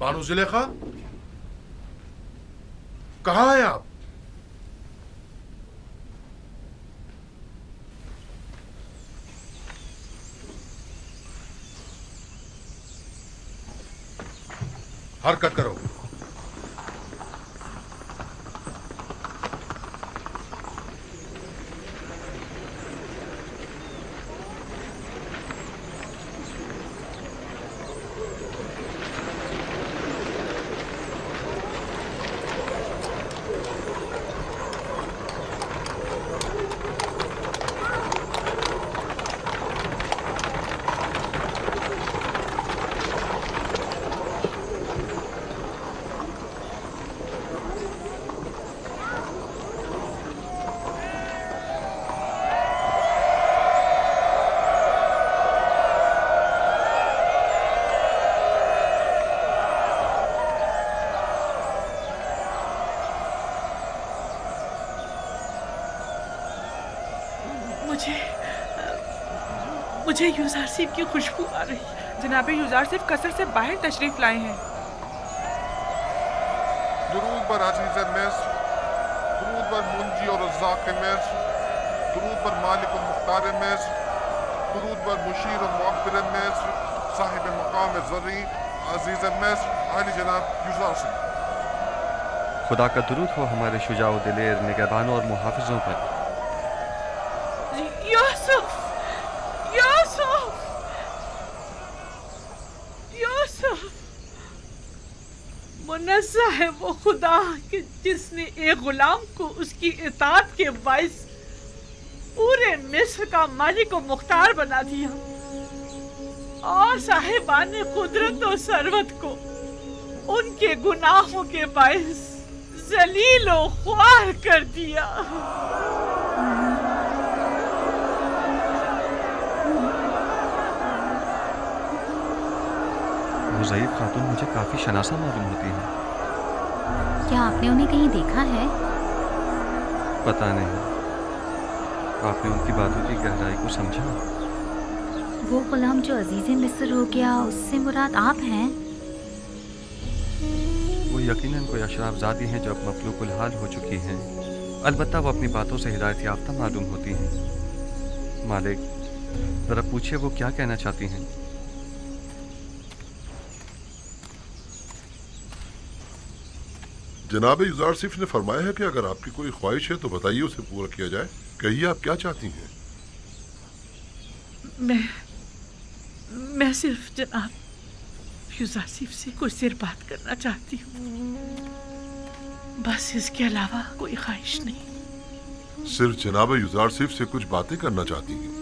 बानो जुलेखा, कहाँ हैं आप? हरकत करो। मुझे यूजारसिफ की खुशबू आ रही है। जनाब यूजारसिफ कसर से बाहर तशरीफ लाए हैं। दुरूद बर अजीज़ मिस्र, दुरूद बर मुंजी और रज़्ज़ाक़ मिस्र, दुरूद बर मालिक और मुख्तार मिस्र, दुरूद बर मुशीर और मुअब्बिर मिस्र, साहिब मकाम ज़र्री अजीज़ मिस्र, आली जनाब यूजारसिफ। खुदा का दुरूद हो हमारे शुजाओ दिलेर निगहबानों और मुहाफिजों पर। यूसुफ, यूसुफ, यूसुफ, मुनज़्ज़ह है वो खुदा कि जिसने एक गुलाम को उसकी इताअत के बाइस पूरे मिस्र का मालिक और मुख्तार बना दिया और साहिबान कुदरत और सरवत को उनके गुनाहों के बाइस जलील और ख्वार कर दिया। वो ज़ईफ़ खातून मुझे काफ़ी शनासा मालूम होती है। क्या आपने उन्हें कहीं देखा है? पता नहीं, आपने उनकी बातों की गहराई को समझा? वो गुलाम जो अजीज़ मिस्र हो गया, उससे मुराद आप हैं? वो यकीनन कोई अशराफज़ादी हैं जो अब मखलूकुल हाल हो चुकी हैं। अलबत्ता वो अपनी बातों से हिदायत याफ्ता मालूम होती हैं। मालिक, ज़रा पूछिए वो क्या कहना चाहती हैं। जनाब यूजारसिफ ने फरमाया है कि अगर आपकी कोई ख्वाहिश है तो बताइए, उसे पूरा किया जाए। कहिए आप क्या चाहती हैं? मैं सिर्फ जनाब यूजारसिफ से कुछ देर बात करना चाहती हूँ, बस इसके अलावा कोई ख्वाहिश नहीं। सिर्फ जनाब यूजारसिफ से कुछ बातें करना चाहती हैं?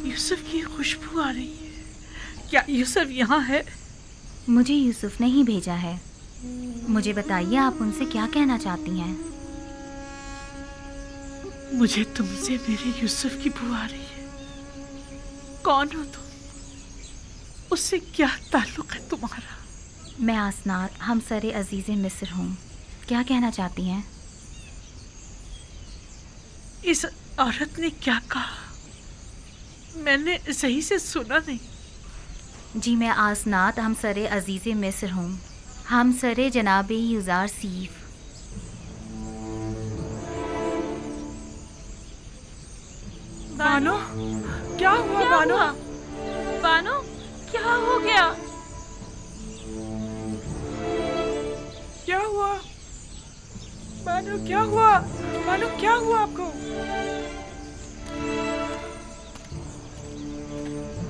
यूसुफ की खुशबू आ रही है। क्या यूसुफ यहाँ है? मुझे यूसुफ ने ही भेजा है। मुझे बताइए आप उनसे क्या कहना चाहती हैं? मुझे तुमसे मेरे यूसुफ की बू आ रही है। कौन हो तुम? उससे क्या ताल्लुक है तुम्हारा? मैं आसनात हमसरे अजीज़ मिस्र हूँ। क्या कहना चाहती हैं? इस औरत ने क्या कहा? मैंने सही से सुना नहीं। जी मैं आसनात हमसरे अजीज़ मिस्र हूँ, हमसरे जनाब यूजारसिफ। बानो, क्या हुआ बानो? बानो, क्या हो गया? क्या हुआ बानो? क्या हुआ बानो? क्या हुआ आपको?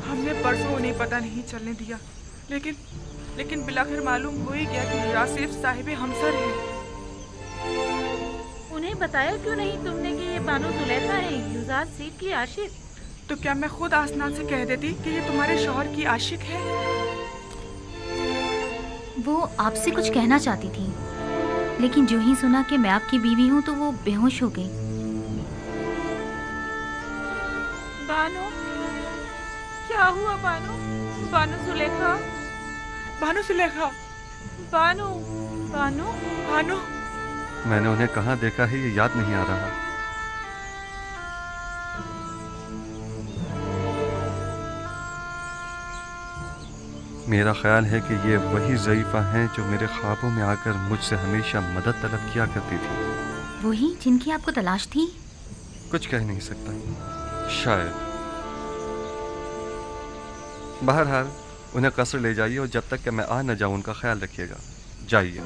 हमने परसों उन्हें पता नहीं चलने दिया, लेकिन बिलाखिर मालूम हो ही गया कि यूजारसिफ साहिब हमसर है। उन्हें बताया क्यों नहीं तुमने कि ये बानो जुलेखा है, यूजारसिफ की आशिक? तो क्या मैं खुद आसनात से कह देती कि ये तुम्हारे शौहर की आशिक है? वो आपसे कुछ कहना चाहती थी, लेकिन जो ही सुना कि मैं आपकी बीवी हूँ तो वो बेहोश हो गई। बानो, क्या हुआ बानो? बानो जुलेखा, बानो सुलेखा, बानो, बानो, बानो। मैंने उन्हें कहाँ देखा है ये याद नहीं आ रहा। میرا خیال ہے کہ یہ وہی ضعیفہ ہیں جو میرے خوابوں میں آ کر مجھ سے ہمیشہ مدد طلب کیا کرتی تھی۔ وہی جن کی آپ کو تلاش تھی؟ کچھ کہہ نہیں سکتا، شاید۔ بہرحال انہیں قصر لے جائیے اور جب تک کہ میں آ نہ جاؤں ان کا خیال رکھیے گا۔ جائیے۔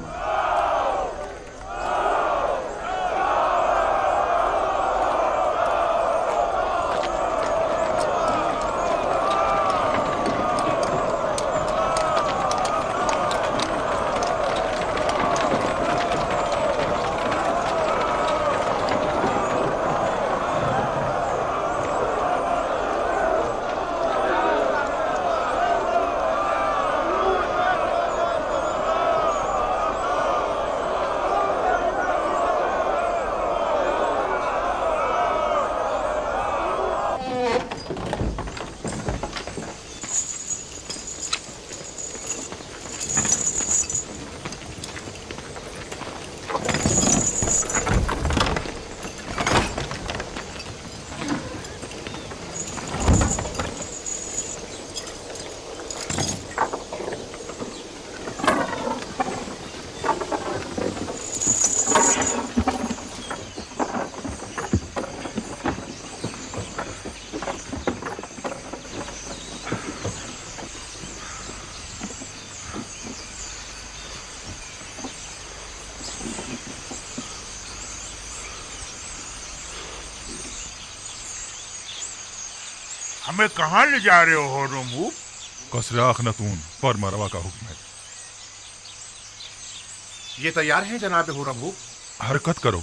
ہمیں کہاں لے جا رہے ہو رمو؟ قصر اخناتون فرما روا کا حکم ہے۔ یہ تیار ہیں جناب رمو؟ حرکت کرو۔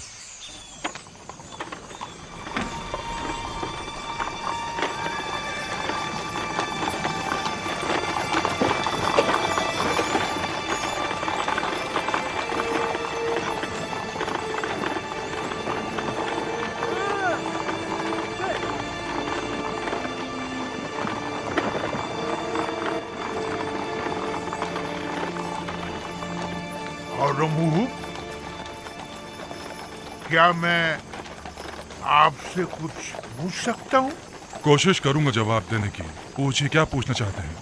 اور رمو، کیا میں آپ سے کچھ پوچھ سکتا ہوں؟ کوشش کروں گا جواب دینے کی۔ پوچھیے، کیا پوچھنا چاہتے ہیں؟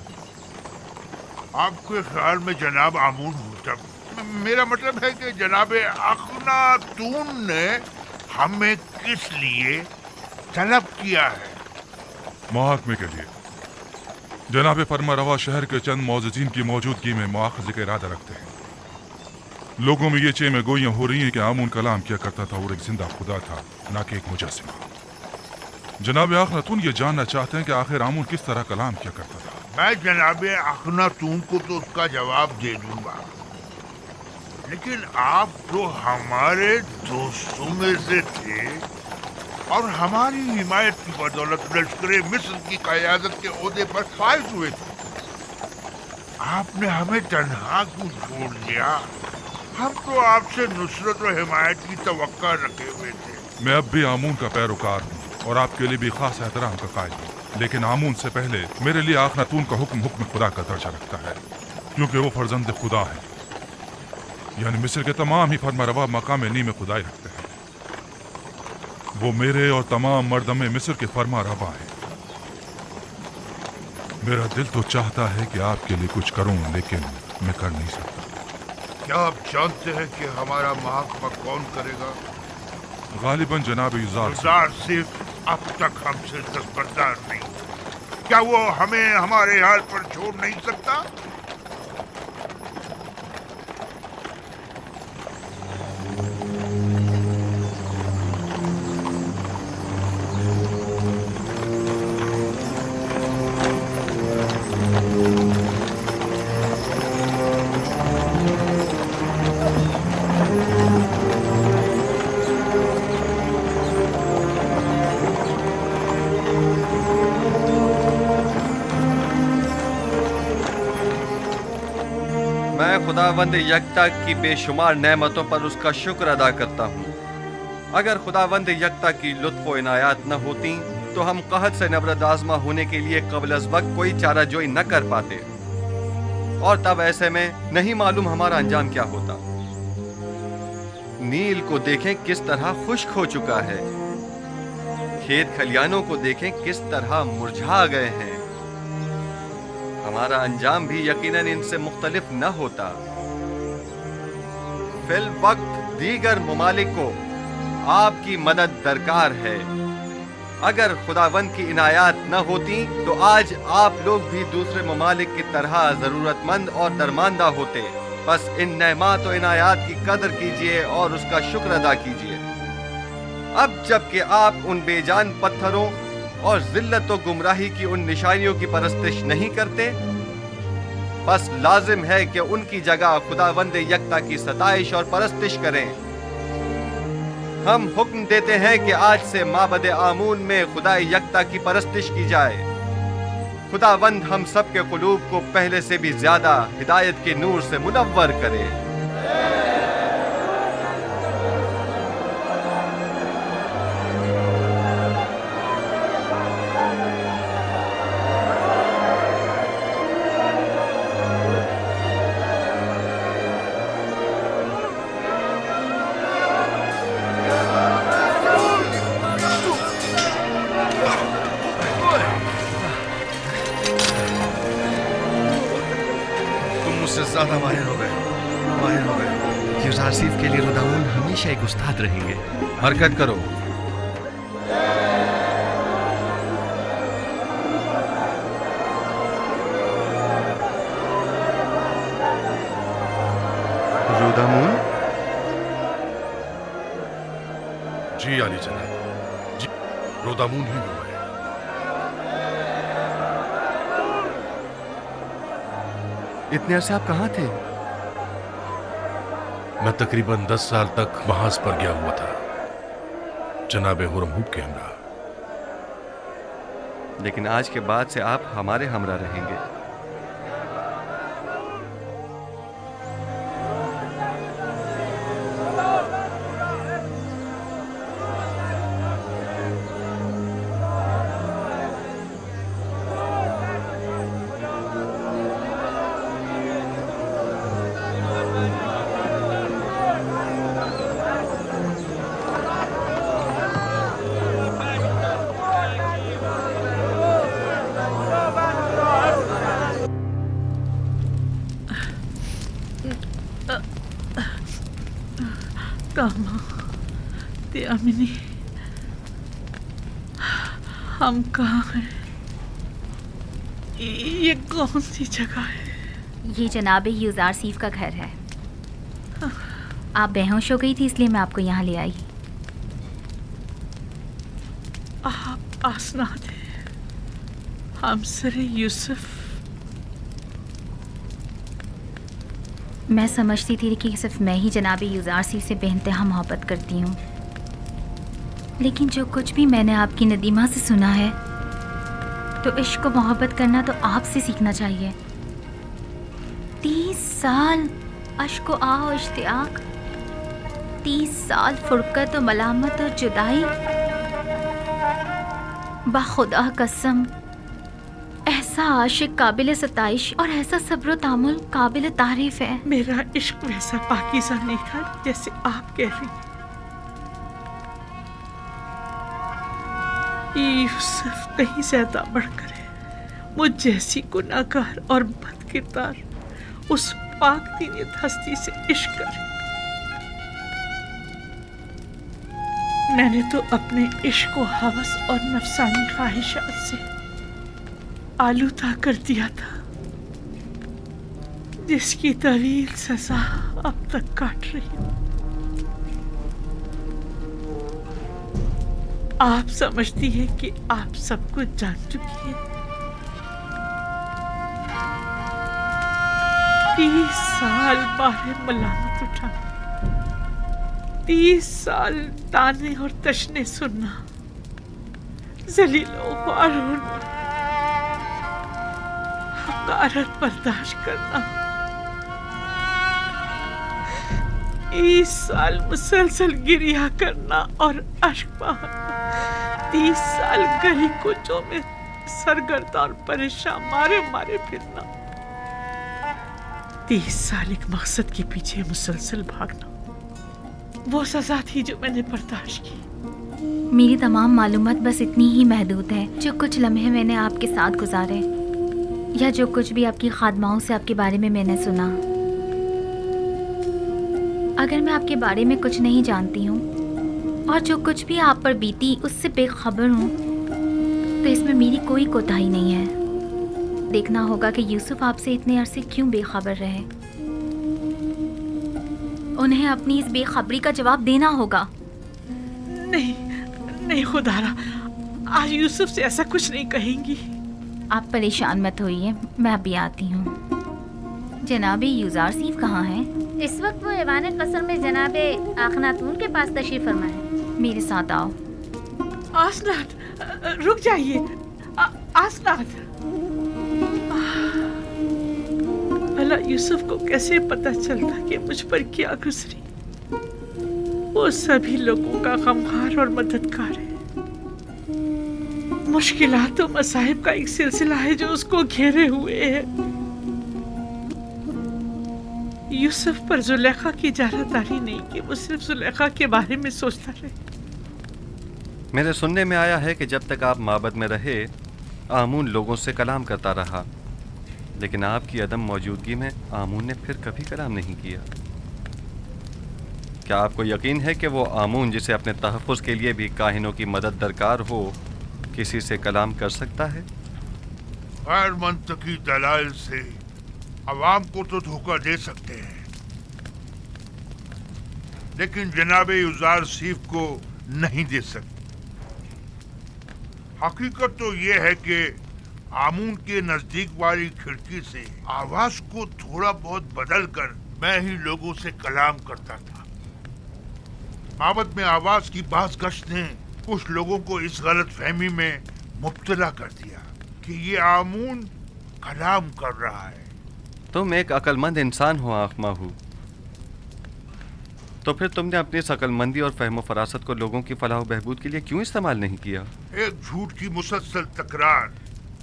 آپ کے خیال میں جناب آمون ہوتا، میرا مطلب ہے کہ جناب اخناتون نے ہمیں کس لیے طلب کیا ہے؟ محاکمے کے لیے۔ جناب فرما روا شہر کے چند معززین کی موجودگی میں مواخذے کا ارادہ رکھتے ہیں۔ لوگوں میں یہ چیمیں گوئیاں ہو رہی ہیں کہ آمون کلام کیا کرتا تھا اور ایک زندہ خدا تھا، نہ کہ ایک مجسمہ۔ جناب اخناتون یہ جاننا چاہتے ہیں کہ آخر آمون کس طرح کلام کیا کرتا تھا۔ میں جناب اخناتون کو تو اس کا جواب دے دوں گا، لیکن آپ تو ہمارے دوستوں میں سے تھے اور ہماری حمایت کی بدولت لشکر مصر کی قیادت کے عہدے پر فائز ہوئے تھے۔ آپ نے ہمیں تنہا کیوں چھوڑ دیا؟ ہم تو آپ سے نصرت و حمایت کی توقع رکھے ہوئے تھے۔ میں اب بھی آمون کا پیروکار ہوں اور آپ کے لیے بھی خاص احترام کا قائل ہوں، لیکن آمون سے پہلے میرے لیے اخناتون کا حکم خدا کا درجہ رکھتا ہے، کیونکہ وہ فرزند خدا ہے۔ یعنی مصر کے تمام ہی فرما روا مقام نیم خدائی رکھتے ہیں۔ وہ میرے اور تمام مردم مصر کے فرما روا ہیں۔ میرا دل تو چاہتا ہے کہ آپ کے لیے کچھ کروں، لیکن میں کر نہیں سکتا۔ کیا آپ جانتے ہیں کہ ہمارا محاکمہ کون کرے گا؟ غالباً جناب یوزار صرف اب تک ہم سے دستبردار نہیں، کیا وہ ہمیں ہمارے حال پر چھوڑ نہیں سکتا؟ میں خداوند یکتا کی بے شمار نعمتوں پر اس کا شکر ادا کرتا ہوں۔ اگر خداوند یکتا کی لطف و عنایات نہ ہوتی تو ہم قحط سے نبرد آزما ہونے کے لیے قبل از وقت کوئی چارہ جوئی نہ کر پاتے، اور تب ایسے میں نہیں معلوم ہمارا انجام کیا ہوتا۔ نیل کو دیکھیں کس طرح خشک ہو چکا ہے، کھیت کھلیانوں کو دیکھیں کس طرح مرجھا گئے ہیں۔ हमारा अंजाम भी यकीनन इनसे मुख्तलिफ न होता। फिल वक्त दीगर ममालिक को आपकी मदद दरकार है। अगर खुदावंद की इनायात न होती तो आज आप लोग भी दूसरे ममालिक की तरह ज़रूरतमंद और दरमांदा होते। बस इन नेमात और इनायात की कदर कीजिए और उसका शुक्र अदा कीजिए। अब जबकि आप उन बेजान पत्थरों और जिल्लत और गुमराही की उन निशानियों की परस्तिश नहीं करते, बस लाजिम है कि उनकी जगह खुदावंद यकता की सताइश और परस्तिश करें। हम हुक्म देते हैं कि आज से माबद आमून में खुदा यकता की परस्तिश की जाए। खुदावंद हम सब के कुलूब को पहले से भी ज्यादा हिदायत के नूर से मुनव्वर करे। ज्यादा माहिर हो गए। यूजारसीफ के लिए रुदामुन हमेशा एक उस्ताद रहेंगे। हरकत करो। रुदामुन? जी आली जनाब, जी रोदामुन ही हुआ है। इतने अरसे आप कहाँ थे? मैं तकरीबन 10 साल तक महाज पर गया हुआ था, जनाब हुरमहूब के हमरा। लेकिन आज के बाद से आप हमारे हमरा रहेंगे। कामा ते अमिनी, हम कहाँ हैं? ये कौन सी जगह है? ये जनाब यूजारसीफ का घर है। आप बेहोश हो गई थी इसलिए मैं आपको यहाँ ले आई। आप आसनाद हैं, हमसरे यूसुफ। मैं समझती थी कि सिर्फ मैं ही जनाब यूजारसीफ से बेइंतहा मोहब्बत करती हूँ, लेकिन जो कुछ भी मैंने आपकी नदीमा से सुना है तो इश्क को मोहब्बत करना तो आपसे सीखना चाहिए। 30 साल अश्क आ और इश्तियाक, 30 साल फुरकत और मलामत और जुदाई। बाखुदा कसम, ऐसा आशिक काबिल सताइश और ऐसा सब्र तामुल काबिल तारीफ है। मेरा इश्क वैसा पाकीज़ा नहीं था जैसे आप कह रही हैं। यूसुफ कहीं ज्यादा बढ़कर है। मुझ जैसी गुनाहगार और बदकिरदार उस पाक दीनियत हस्ती से इश्क करे। मैंने तो अपने इश्क को हवस और नफसानी ख्वाहिशात से आलूदा कर दिया था, जिसकी तवील सजा अब तक काट रही हूँ। आप समझती हैं कि आप सब कुछ जान चुकी हैं। 30 साल बारे मलामत उठाना, 30 साल ताने और तशने सुनना, जलीलो ख्वार होना, हकारत बर्दाश्त करना, 30 साल मुसलसल गिरिया करना और अश्क बहाना, 30 साल गली कोचों में सरगर्दा और परेशान मारे मारे फिरना, 30 साल एक मकसद के पीछे मुसलसल भागना। वो सजा थी जो मैंने बर्दाश्त की। मेरी तमाम मालूमात बस इतनी ही महदूद है। जो कुछ लम्हे मैंने आपके साथ गुजारे या जो कुछ भी आपकी खादमाओं से आपके बारे में मैंने सुना, अगर मैं आपके बारे में कुछ नहीं जानती हूँ और जो कुछ भी आप पर बीती उससे बेखबर हूँ, तो इसमें मेरी कोई कोताही नहीं है। देखना होगा कि यूसुफ आपसे इतने अरसे क्यों बेखबर रहे। उन्हें अपनी इस बेखबरी का जवाब देना होगा। नहीं नहीं खुदारा, आज यूसुफ से ऐसा कुछ नहीं कहेंगी। आप परेशान मत होइए, मैं अभी आती हूँ। जनाबे यूज़ार सीफ कहाँ हैं? इस वक्त वो ऐवान कसर में जनाबे आखनातून के पास तशरीफ फरमा है। मेरे साथ आओ। आसनाद, रुक जाइए। आसनाद, भला यूसुफ को कैसे पता चलता कि मुझ पर क्या गुजरी? वो सभी लोगों का गमखार और मददगार है। मुश्किलात और मसाइब का एक सिलसिला है जो उसको घेरे हुए है। यूसुफ पर जुलेखा की जारदारी नहीं कि वो सिर्फ जुलेखा के बारे में सोचता रहे। मेरे सुनने में आया है कि जब तक आप माबद में रहे, आमून लोगों से कलाम करता रहा, लेकिन आपकी अदम मौजूदगी में आमून ने फिर कभी कलाम नहीं किया। क्या आपको यकीन है कि वो आमून जिसे अपने तहफ़्फ़ुज़ के लिए भी काहिनों की मदद दरकार हो, किसी से कलाम कर सकता है? गैर मंतकी दलाइल से अवाम को तो धोखा दे सकते हैं, लेकिन जनाबे यूज़ार सीफ को नहीं दे सकते। हकीकत तो ये है कि आमून के नजदीक वाली खिड़की से आवाज को थोड़ा बहुत बदल कर मैं ही लोगों से कलाम करता था। माबद में आवाज की बाज गश्त ने कुछ लोगों को इस गलत फहमी में मुब्तला कर दिया कि ये आमून कलाम कर रहा है। तुम एक अक्लमंद इंसान हो आँख माहू, तो फिर तुमने अपनी इस अक्लमंदी और फहम फरासत को लोगों की फलाह बहबूद के लिए क्यों इस्तेमाल नहीं किया? एक झूठ की मुसलसल तकरार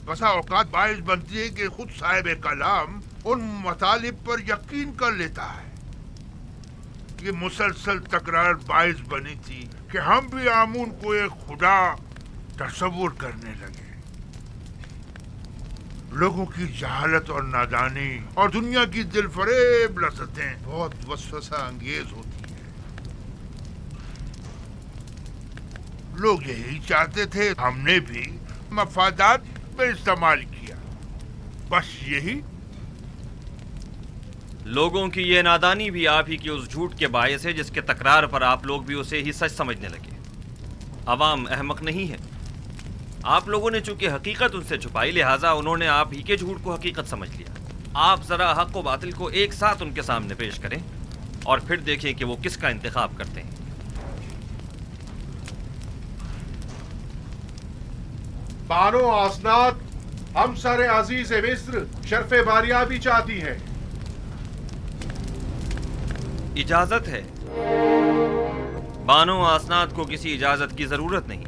बसा औकात बाइस बनती है कि खुद साहिब कलाम उन मतालिब पर यकीन कर लेता है। ये मुसलसल तकरार बाइस बनी थी कि हम भी आमून को एक खुदा तस्वुर करने लगे। लोगों की जहालत और नादानी और दुनिया की दिलफरेब लज़्ज़तें बहुत वसवसा अंगेज होती हैं। लोग यही चाहते थे, हमने भी मफादात में इस्तेमाल किया, बस यही। लोगों की ये नादानी भी आप ही की उस झूठ के बायस है जिसके तकरार पर आप लोग भी उसे ही सच समझने लगे। अवाम अहमक नहीं है। आप लोगों ने चूंकि हकीकत उनसे छुपाई, लिहाजा उन्होंने आप ही के झूठ को हकीकत समझ लिया। आप जरा हक व बातिल को एक साथ उनके सामने पेश करें और फिर देखें कि वो किसका इंतखाब करते हैं। बानो आसनाद, हम सर अजीज मिस्र शर्फ बारियाबी चाहती है। इजाजत है। बानो आसनाद को किसी इजाजत की जरूरत नहीं।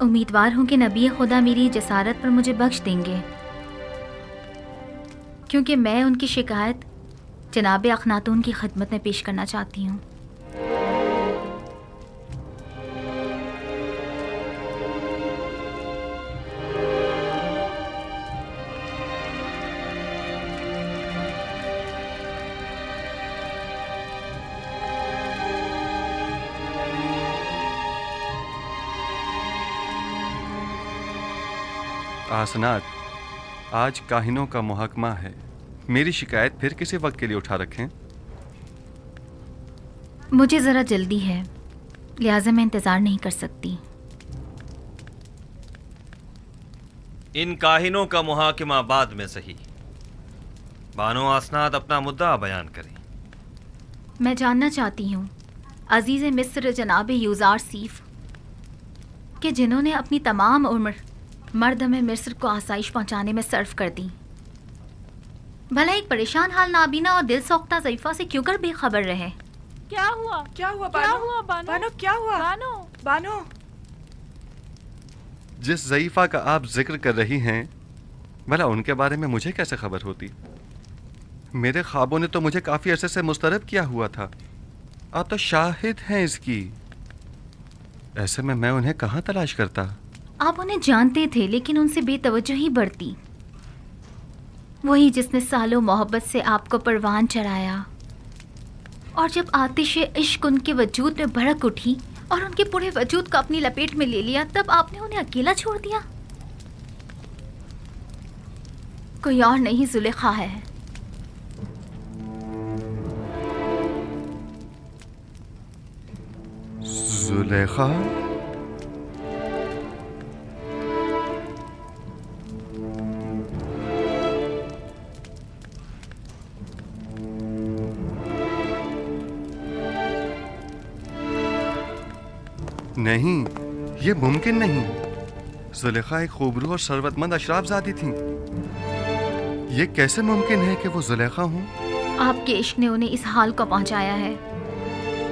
उम्मीदवार हूँ कि नबी खुदा मेरी जसारत पर मुझे बख्श देंगे, क्योंकि मैं उनकी शिकायत जनाब अखनातून की खिदमत में पेश करना चाहती हूँ। आसनाद, आज काहिनों का मुहकमा है। मेरी शिकायत फिर किसी वक्त के लिए उठा रखें। मुझे ज़रा जल्दी है, लिहाजा मैं इंतज़ार नहीं कर सकती। इन काहिनों का मुहाकिमा बाद में सही। बानो आसनाद अपना मुद्दा बयान करें। मैं जानना चाहती हूँ अजीज़ मिस्र जनाब यूज़ार सीफ कि जिन्होंने अपनी तमाम उम्र मर्द में मिस्र को आसाइश पहुँचाने में सर्फ कर दी, भला एक परेशान हाल नाबीना और दिल सोख्ता ज़ईफ़ा से क्यों कर बेखबर रहे? क्या हुआ? क्या हुआ क्या बानो? हुआ बानो? बानो क्या हुआ? बानो? बानो जिस ज़ईफ़ा का आप जिक्र कर रही हैं, भला उनके बारे में मुझे कैसे खबर होती? मेरे ख्वाबों ने तो मुझे काफ़ी अरसे से मुस्तरब किया हुआ था। आप तो शाहिद हैं इसकी। ऐसे में मैं उन्हें कहाँ तलाश करता? आप उन्हें जानते थे लेकिन उनसे बेतवज्जोही बढ़ती। वही जिसने सालों मोहब्बत से आपको परवान चढ़ाया, और जब आतिश इश्क उनके वजूद में भड़क उठी और उनके पूरे वजूद को अपनी लपेट में ले लिया, तब आपने उन्हें अकेला छोड़ दिया। कोई और नहीं जुलेखा है। जुलेखा? नहीं, ये मुमकिन नहीं। जुलेखा एक खूबरू और शरबतमंद अशराफजादी थी। ये कैसे मुमकिन है कि वो जुलेखा हूँ? आपके इश्क ने उन्हें इस हाल को पहुंचाया है।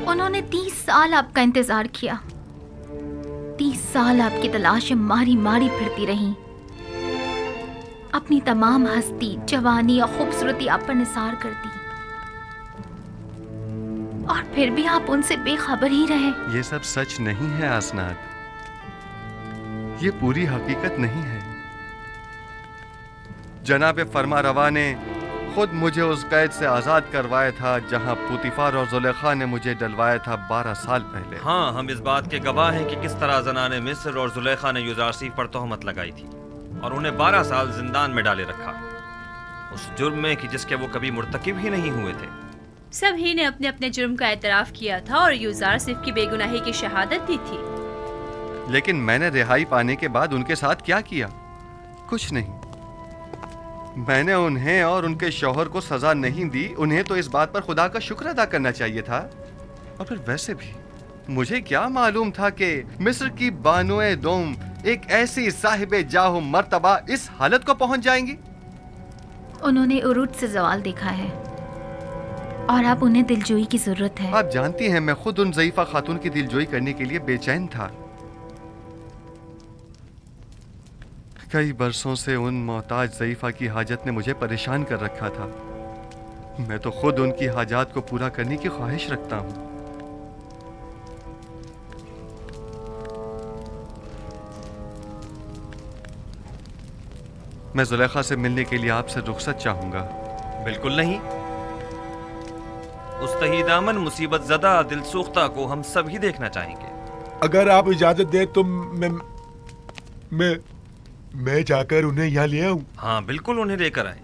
उन्होंने 30 साल आपका इंतजार किया। 30 साल आपकी तलाश में मारी मारी फिरती रही। अपनी तमाम हस्ती, जवानी और खूबसूरती आप पर निसार कर दी, और फिर भी आप उनसे बेखबर ही रहे। ये सब सच नहीं है आसनाद, ये पूरी हकीकत नहीं है। जनाब फरमारवा ने खुद मुझे उस कैद से आज़ाद करवाया था जहां पुतिफार और जुलेखा ने मुझे डलवाया था 12 साल पहले। हाँ, हम इस बात के गवाह हैं कि किस तरह ज़नाने मिस्र और जुलेखा ने यूसुफ पर तोहमत लगाई थी और उन्हें 12 साल जिंदान में डाले रखा, उस जुर्म में कि जिसके वो कभी मुर्तकिब ही नहीं हुए थे। सभी ने अपने अपने जुर्म का एतराफ़ किया था और यूसुफ की बेगुनाही की शहादत दी थी। लेकिन मैंने रिहाई पाने के बाद उनके साथ क्या किया? कुछ नहीं। मैंने उन्हें और उनके शौहर को सजा नहीं दी। उन्हें तो इस बात पर खुदा का शुक्र अदा करना चाहिए था। और फिर वैसे भी मुझे क्या मालूम था कि मिस्र की बानोए दोम एक ऐसी साहिबे जाहो मर्तबा इस हालत को पहुंच जाएंगी। उन्होंने उरूज से ज़वाल देखा है और अब उन्हें दिलजोई की जरूरत है। आप जानती हैं मैं खुद उन ज़ईफ़ा खातून की दिलजोई करने के लिए बेचैन था। कई बरसों से उन मोहताज ज़ईफ़ा की हाजत ने मुझे परेशान कर रखा था। मैं तो खुद उनकी हाजात को पूरा करने की ख्वाहिश रखता हूँ। मैं जुलेखा से मिलने के लिए आपसे रुखसत चाहूंगा। बिल्कुल नहीं। उस तहीदामन मुसीबत ज़दा दिलसोख्ता को हम सभी देखना चाहेंगे। अगर आप इजाजत दें तो मैं जाकर उन्हें यहाँ ले आऊं। हाँ बिल्कुल, उन्हें लेकर आए।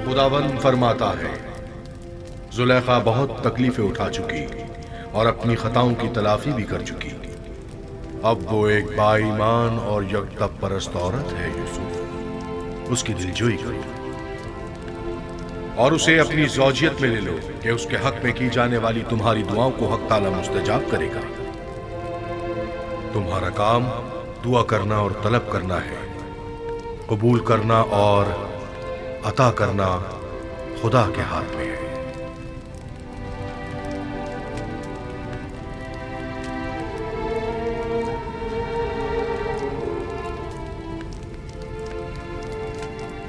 खुदावंद फरमाता है, जुलेखा बहुत तकलीफें उठा चुकी और अपनी खताओं की तलाफी भी कर चुकी। अब वो एक बाईमान और यकतब परस्त औरत है। यूसुफ, उसकी दिलजोई करो और उसे अपनी ज़ौजियत में ले लो कि उसके हक में की जाने वाली तुम्हारी दुआओं को हक ताला मुस्तजाब करेगा। तुम्हारा काम दुआ करना और तलब करना है। कबूल करना और अता करना खुदा के हाथ में है।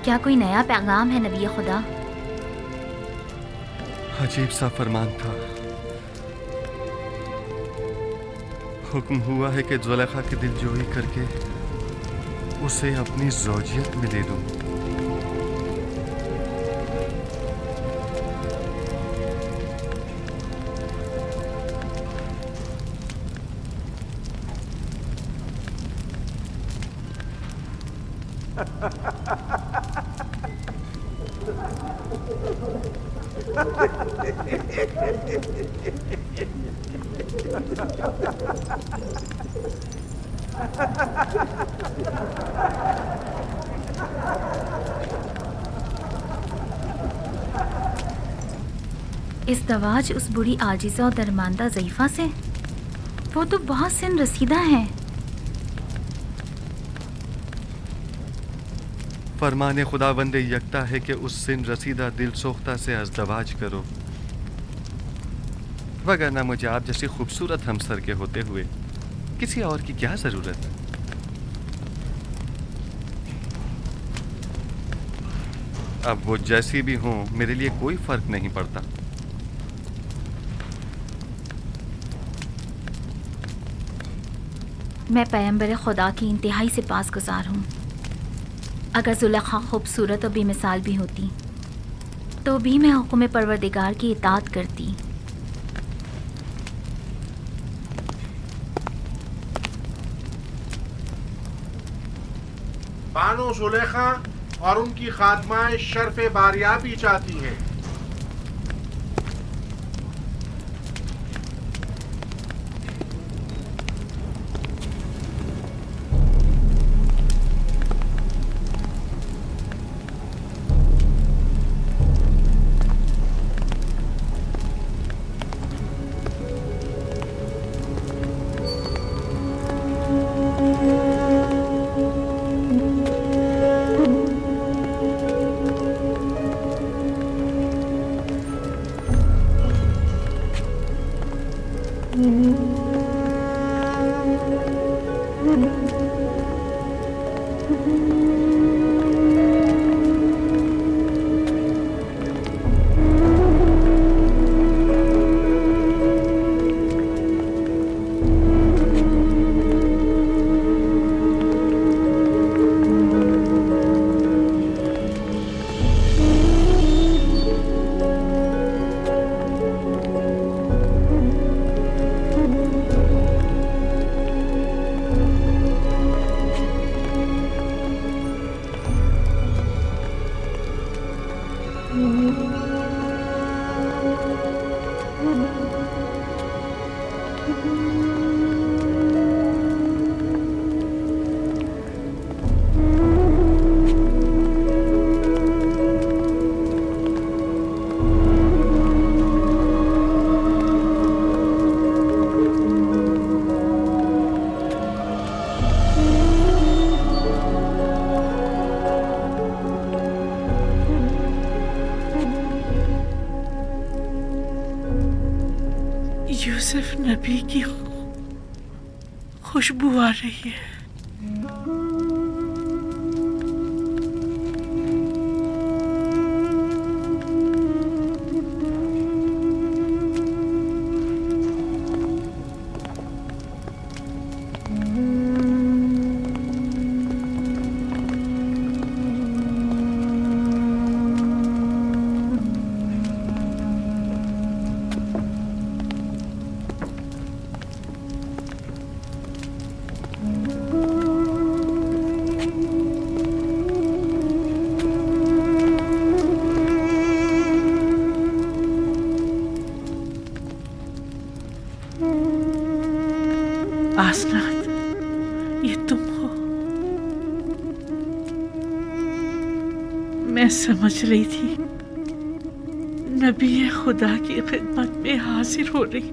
क्या कोई नया पैगाम है नबी खुदा? अजीब सा फरमान था। हुक्म हुआ है कि जुलेखा की दिलजोई करके उसे अपनी ज़ौजियत में ले लूं। ازدواج اس بری عاجزہ اور درماندہ ضعیفہ سے؟ وہ تو بہت سن رسیدہ ہیں. فرمان خداوند یکتا ہے کہ اس سن رسیدہ دل سوختہ سے ازدواج کرو، وگرنہ مجھے آپ جیسی خوبصورت ہمسر کے ہوتے ہوئے کسی اور کی کیا ضرورت ہے؟ اب وہ جیسی بھی ہوں میرے لیے کوئی فرق نہیں پڑتا. میں پیغمبر خدا کی انتہائی سے پاس گزار ہوں. اگر زلیخا خوبصورت اور بے مثال بھی ہوتی تو بھی میں حکم پروردگار کی اطاعت کرتی. بانو زلیخا اور ان کی خادمائیں شرف باریابی چاہتی ہیں. یوسف نبی کی خوشبو آ رہی ہے. آسنات، یہ تم ہو؟ میں سمجھ رہی تھی نبی خدا کی خدمت میں حاضر ہو رہی.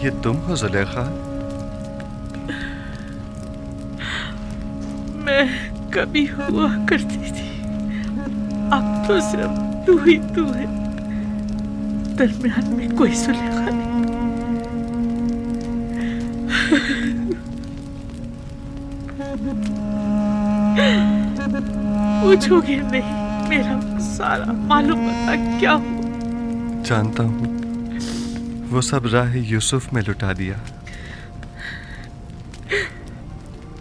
ये तुम हो जुलेखा? मैं कभी हुआ करती थी, अब तो सिर्फ तू ही तू है, दरमियान में कोई जुलेखा नहीं। पूछोगे नहीं मेरा सारा मालूम होता क्या हुआ? जानता हूँ, वो सब राह यूसुफ में लुटा दिया।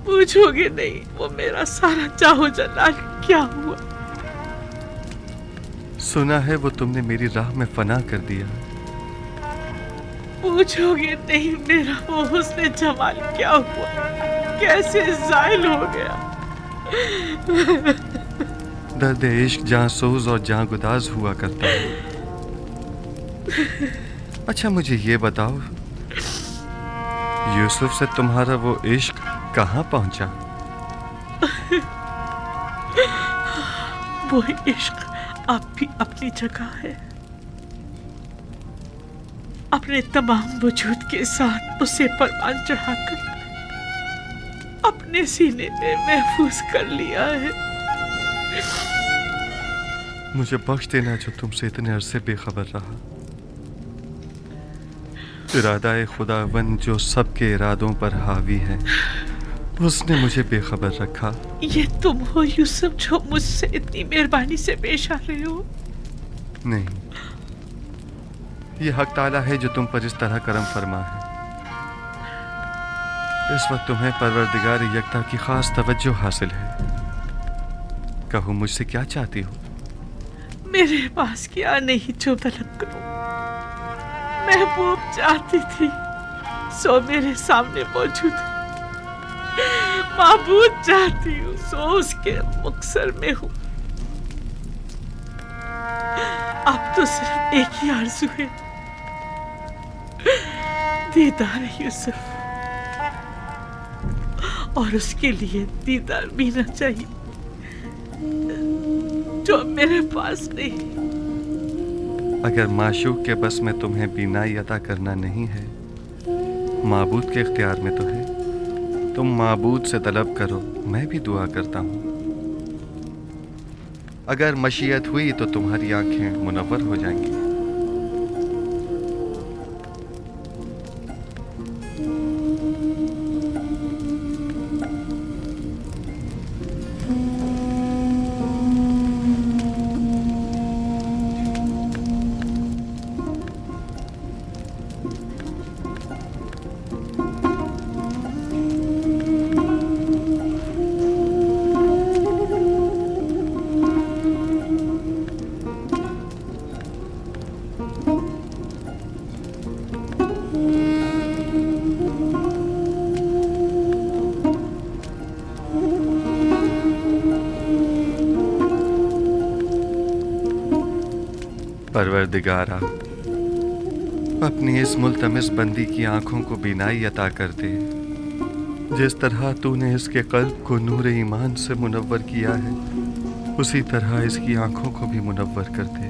पूछोगे नहीं वो मेरा सारा चाहो जलाल क्या हुआ? सुना है वो तुमने मेरी राह में फना कर दिया। पूछोगे नहीं मेरा वो हुस्न जमाल क्या हुआ, कैसे ज़ाइल हो गया? दर्द इश्क जहाँ सोज और जहाँ गुदाज हुआ करता है। अच्छा मुझे ये बताओ, यूसुफ से तुम्हारा वो इश्क कहाँ पहुंचा? वो इश्क अब भी अपनी जगह है, अपने तमाम वजूद के साथ उसे परवान चढ़ाकर अपने सीने में महफूज कर लिया है। मुझे बख्श देना जो तुमसे इतने अरसे बेखबर रहा। इरादा खुदावन जो सबके इरादों पर हावी है, उसने मुझे बेखबर रखा। ये तुम हो यूसुफ जो मुझसे इतनी मेहरबानी से पेश आ रहे हो? नहीं, ये हक ताला है जो तुम पर इस तरह करम फरमा है। इस वक्त तुम्हें परवरदिगार यकता की खास तवज्जो हासिल है। कहो मुझसे क्या चाहती हो? मेरे पास क्या नहीं जो तलब करूं। महबूब चाहती थी सो मेरे सामने मौजूद है, माबूद चाहती हूँ सो उसके मुक्सर में हूँ। अब तो सिर्फ एक ही आरज़ू है, दीदार यूसुफ, और उसके लिए दीदार बीना चाहिए जो मेरे पास नहीं। अगर माशूक के बस में तुम्हें बीनाई अता करना नहीं है, माबूद के इख्तियार में तो है। तुम माबूद से तलब करो, मैं भी दुआ करता हूँ। अगर मशीयत हुई तो तुम्हारी आंखें मुनव्वर हो जाएंगी। परवरदिगारा, अपनी इस मुल्तमिस बंदी की आंखों को बीनाई अता कर दे। जिस तरह तूने इसके कल्ब को नूर ईमान से मुनव्वर किया है, उसी तरह इसकी आंखों को भी मुनव्वर कर दे।